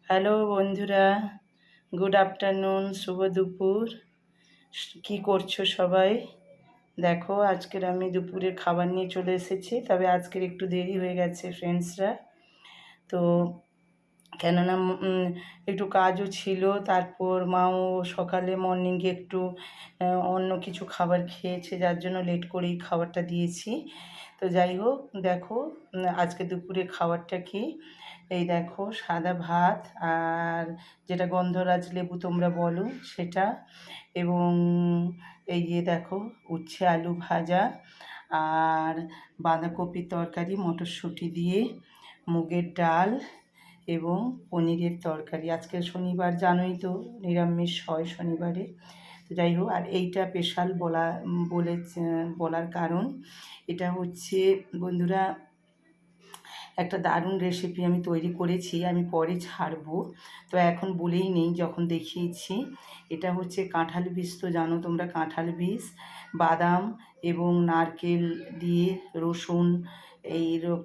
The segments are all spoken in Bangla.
হ্যালো বন্ধুরা, গুড আফটারনুন, শুভ দুপুর। কী করছো সবাই? দেখো আজকের আমি দুপুরের খাবার নিয়ে চলে এসেছি, তবে আজকের একটু দেরি হয়ে গেছে ফ্রেন্ডসরা। তো কেননা একটু কাজও ছিল, তারপর মাও সকালে মর্নিংয়ে একটু অন্য কিছু খাবার খেয়েছে, যার জন্য লেট করেই খাবারটা দিয়েছি। তো যাই হোক, দেখো আজকে দুপুরে খাবারটা কি, এই দেখো সাদা ভাত আর যেটা গন্ধরাজ লেবু তোমরা বলো সেটা, এবং এই যে দেখো উচ্ছে আলু ভাজা আর বাঁধাকপির তরকারি মটরশুঁটি দিয়ে, মুগের ডাল এবং পনিরের তরকারি। আজকে শনিবার, জানোই তো নিরামিষ হয় শনিবারে। তো যাই হোক, আর এইটা স্পেশাল বলার কারণ এটা হচ্ছে বন্ধুরা একটা দারুণ রেসিপি আমি তৈরি করেছি, আমি পরে ছাড়বো, তো এখন বলেই নেই যখন দেখিয়েছি। এটা হচ্ছে কাঁঠাল বীজ, তো জানো তোমরা কাঁঠাল বীজ, বাদাম এবং নারকেল দিয়ে, রসুন,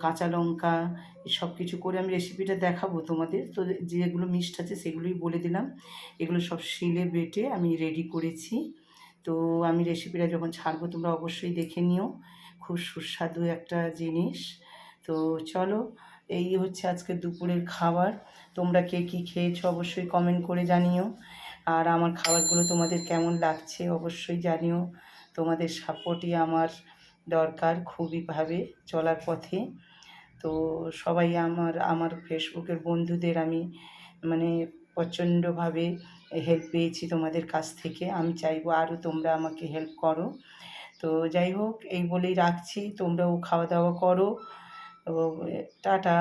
কাঁচা লঙ্কা, সব কিছু করে আমি রেসিপিটা দেখাবো তোমাদের। তো যেগুলো মিক্সড আছে সেগুলোই বলে দিলাম। এগুলো সব শিলে বেটে আমি রেডি করেছি। তো আমি রেসিপিটা যখন ছাড়বো তোমরা অবশ্যই দেখে নিও, খুব সুস্বাদু একটা জিনিস। তো চলো, এই হচ্ছে আজকে দুপুরের খাবার। তোমরা কে কী খেয়েছো অবশ্যই কমেন্ট করে জানিও, আর আমার খাবারগুলো তোমাদের কেমন লাগছে অবশ্যই জানিও। তোমাদের সাপোর্টই আমার দরকার খুবইভাবে চলার পথে। তো সবাই আমার ফেসবুকের বন্ধুদের আমি মানে প্রচণ্ডভাবে হেল্প পেয়েছি তোমাদের কাছ থেকে। আমি চাইবো আরও তোমরা আমাকে হেল্প করো। তো যাই হোক, এই বলেই রাখছি, তোমরাও খাওয়া দাওয়া করো। তো টাটা।